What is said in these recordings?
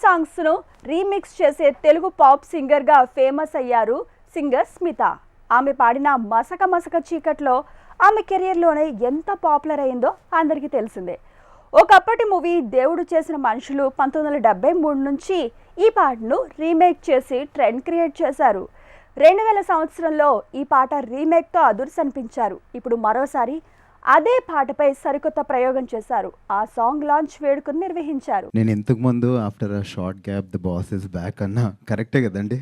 సాంగ్స్ను remix చేసే Telugu pop సింగర్గా famous అయ్యారు సింగర్ స్మిత. ఆమె పాడిన మసక మసక చీకట్లో ఆమె కెరియర్లోనే ఎంత పాపులర్ అయిందో అందరికీ తెలిసిందే. ఒకప్పటి మూవీ దేవుడు చేసిన మనుషులు 1973 నుంచి ఈ పాటను రీమేక్ చేసి ట్రెండ్ క్రియేట్ చేశారు. 2000 సంవత్సరంలో ఈ పాట రీమేక్తో అదుర్సనిపించారు. ఇప్పుడు మరోసారి అదే పాటపై సరికొత్త ప్రయోగం చేశారు. ఆ సాంగ్ లాంచ్ వేడుకను నిర్వహించారు. నేను ఇంతకు ముందు after a short gap the boss is back అన్న కరెక్టే కదండి.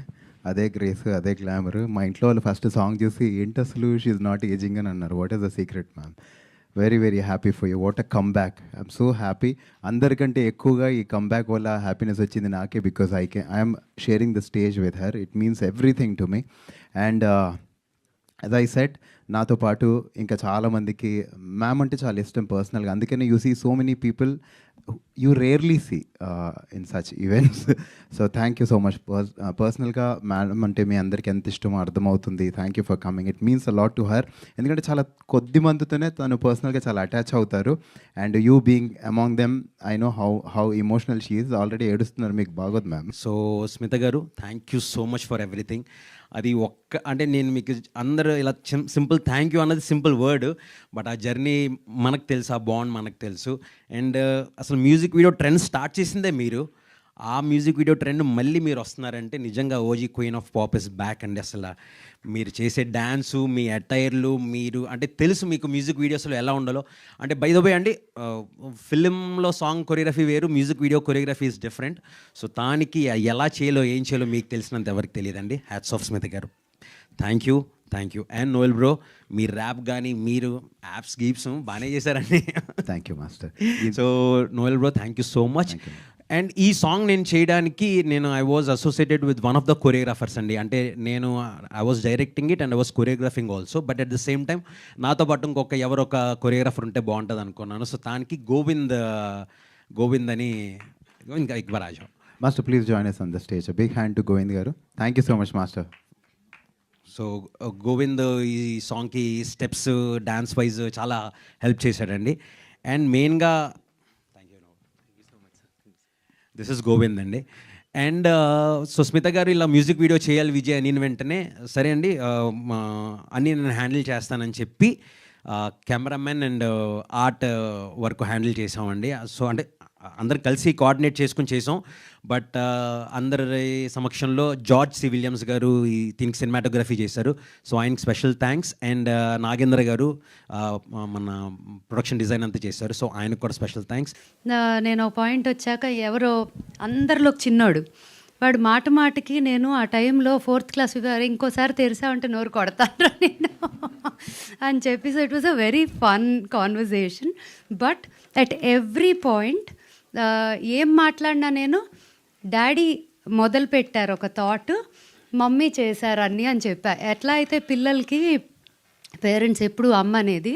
అదే గ్రేస్, అదే గ్లామర్. మా ఇంట్లో వాళ్ళు ఫస్ట్ సాంగ్ చూసి ఏంటి అసలు షీఈ్ నాట్ ఏజింగ్ అని అన్నారు. What is the secret ma'am? Very very happy for you. What a come back. I'm so happy. అందరికంటే ఎక్కువగా ఈ కమ్ బ్యాక్ వల్ల హ్యాపీనెస్ వచ్చింది నాకే. Because I'm sharing the stage with her. It means everything to me. And as I said, నాతో పాటు ఇంకా చాలామందికి మ్యామ్ అంటే చాలా ఇష్టం పర్సనల్గా. అందుకనే you see so many people you rarely see in such events. So thank you so much. పర్సనల్గా మేడం అంటే మీ అందరికీ ఎంత ఇష్టమో అర్థమవుతుంది. Thank you for coming. It means a lot to her. ఎందుకంటే చాలా కొద్ది మందితోనే తను పర్సనల్గా చాలా అటాచ్ అవుతారు. And you being among them, I know how emotional she is. Already ఏడుస్తున్నారు, మీకు బాగోదు మ్యామ్. సో స్మిత గారు, thank you so much for everything. అది అంటే నేను మీకు అందరూ ఇలా సింపుల్ థ్యాంక్ యూ అన్నది సింపుల్ వర్డ్, బట్ ఆ జర్నీ మనకు తెలుసు, ఆ బాండ్ మనకు తెలుసు. అండ్ అసలు మ్యూజిక్ వీడియో ట్రెండ్ స్టార్ట్ చేసిందే మీరు. ఆ మ్యూజిక్ వీడియో ట్రెండ్ మళ్ళీ మీరు వస్తున్నారంటే నిజంగా OG queen of pop is back అండి. అసలు మీరు చేసే డ్యాన్సు, మీ అటైర్లు, మీరు అంటే తెలుసు మీకు మ్యూజిక్ వీడియోస్లో ఎలా ఉండాలో. అంటే బై ద వే అండి, ఫిలింలో సాంగ్ కొరియోగ్రఫీ వేరు, music video choreography is different. So దానికి ఎలా చేయాలో ఏం చేయాలో మీకు తెలిసినంత ఎవరికి తెలియదండి. హ్యాట్స్ ఆఫ్ స్మిత గారు. Thank you. And Noel bro, మీ ర్యాప్ కానీ మీరు యాప్స్ గీప్స్ బాగానే చేశారండి. Thank you master. So Noel bro, thank you so much. And ఈ సాంగ్ నేను చేయడానికి I was associated with one of the choreographers అండి. అంటే I was directing it and I was choreographing also. But at the same time నాతో పాటు ఎవరొక choreographer ఉంటే బాగుంటుంది అనుకున్నాను. సో దానికి గోవింద్ అని ఇంకా ఇక్బరాజు. Master please join us on the stage. A big hand to Govind garu. Thank you so much master. So Govind ఈ సాంగ్కి స్టెప్స్, డాన్స్ వైజ్ చాలా హెల్ప్ చేశాడండి. అండ్ మెయిన్గా దిస్ ఇస్ గోవింద్ అండి. అండ్ సో స్మిత గారు ఇలా మ్యూజిక్ వీడియో చేయాలి విజయ్ అని వెంటనే సరే అండి అన్నీ నేను హ్యాండిల్ చేస్తానని చెప్పి cameraman and art work handle చేసామండి. సో అంటే అందరు కలిసి కోఆర్డినేట్ చేసుకుని చేసాం. బట్ అందరి సమక్షంలో జార్జ్ సి విలియమ్స్ గారు దీనికి సినిమాటోగ్రఫీ చేశారు. సో ఆయనకి స్పెషల్ థ్యాంక్స్. అండ్ నాగేంద్ర గారు మన ప్రొడక్షన్ డిజైన్ అంతా చేశారు. సో ఆయనకు కూడా స్పెషల్ థ్యాంక్స్. నేను పాయింట్ వచ్చాక ఎవరో అందరిలో చిన్నోడు వాడు మాటికి నేను ఆ టైంలో 4th క్లాస్ ఇంకోసారి తెరిసామంటే నోరు కొడతాను నేను అని చెప్పి. So it was a very fun conversation. But at every point ఏం మాట్లాడినా నేను డాడీ మొదలు పెట్టారు ఒక థాట్, మమ్మీ చేశారు అన్నీ అని చెప్పా. ఎట్లా అయితే పిల్లలకి పేరెంట్స్ ఎప్పుడు అమ్మ అనేది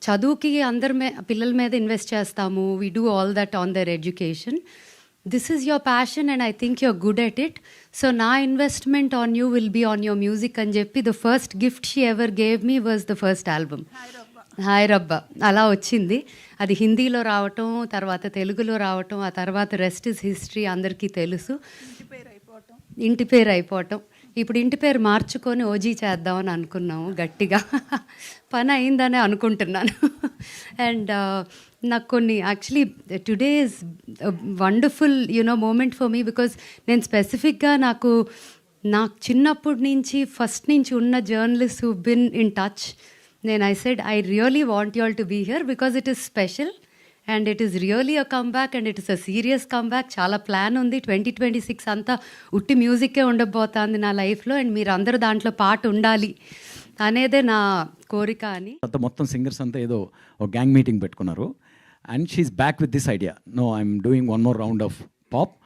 చదువుకి పిల్లల మీద ఇన్వెస్ట్ చేస్తాము. We do all that on their education. This is your passion and I think you're good at it. So na investment on you will be on your music అని చెప్పి the first gift she ever gave me was the first album. Haye Rabba అలా వచ్చింది. అది హిందీలో రావటం, తర్వాత తెలుగులో రావటం, ఆ తర్వాత రెస్ట్ ఇస్ హిస్టరీ అందరికీ తెలుసు. ఇంటి పేరు అయిపోవటం. ఇప్పుడు ఇంటి పేరు మార్చుకొని ఓజీ చేద్దామని అనుకున్నాము గట్టిగా. పని అయిందని అనుకుంటున్నాను. అండ్ నాకు కొన్ని actually today is wonderful moment for me. Because నేను స్పెసిఫిక్గా నాకు చిన్నప్పటి నుంచి ఫస్ట్ నుంచి ఉన్న journalist who been in touch, I said I really want you all to be here because it is special and it is really a comeback and it is a serious comeback. చాలా plan ఉంది. 2026 అంతా ఉట్టి మ్యూజిక్కే ఉండబోతుంది నా లైఫ్లో. And మీరు అందరూ దాంట్లో పాట ఉండాలి అనేదే నా కోరిక అని. మొత్తం సింగర్స్ అంతా ఏదో ఒక గ్యాంగ్ మీటింగ్ పెట్టుకున్నారు. And she's back with this idea. No I'm doing one more round of pop,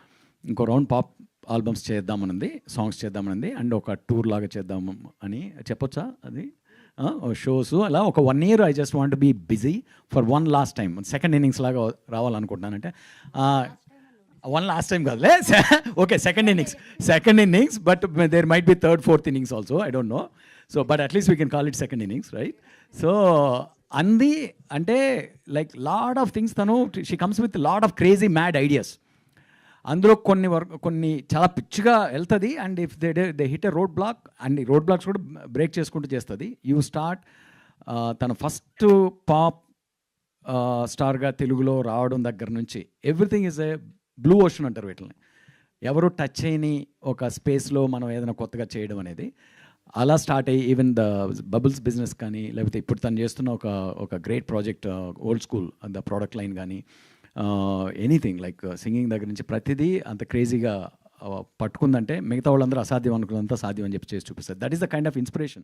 ఇంకో రౌండ్ పాప్ ఆల్బమ్స్ చేద్దామనుంది, సాంగ్స్ చేద్దామనుంది. అండ్ ఒక టూర్ లాగా చేద్దాము అని చెప్పొచ్చా? అది షోస్ అలా ఒక 1 year I just want be busy for one last time. Second innings లాగా రావాలనుకుంటున్నానంటే వన్ లాస్ట్ టైం కాదులే. Okay, second innings but there might be third, fourth innings also, I don't know. So but at least we can call it second innings, right? So అంది అంటే like lot of things. She comes with lot of crazy mad ideas. అందులో కొన్ని చాలా పిచ్చిగా వెళ్తుంది. And if they hit a road black, and ఈ road blocks కూడా break చేసుకుంటూ చేస్తుంది. యూ స్టార్ట్ తన ఫస్ట్ పాప్ స్టార్గా తెలుగులో రావడం దగ్గర నుంచి everything is a blue ocean అంటారు వీటిని. ఎవరు టచ్ చేయని ఒక స్పేస్లో మనం ఏదైనా కొత్తగా చేయడం అనేది అలా స్టార్ట్ అయ్యి ఈవెన్ ద బబుల్స్ బిజినెస్ కానీ, లేకపోతే ఇప్పుడు తను చేస్తున్న ఒక great project old school the product line కానీ, ఎనీథింగ్ లైక్ సింగింగ్ దగ్గర నుంచి ప్రతిదీ అంత క్రేజీగా పట్టుకుందంటే మిగతా వాళ్ళందరూ అసాధ్యం అనుకున్నంత సాధ్యం అని చెప్పి చేసి చూపిస్తారు. That is the kind of inspiration.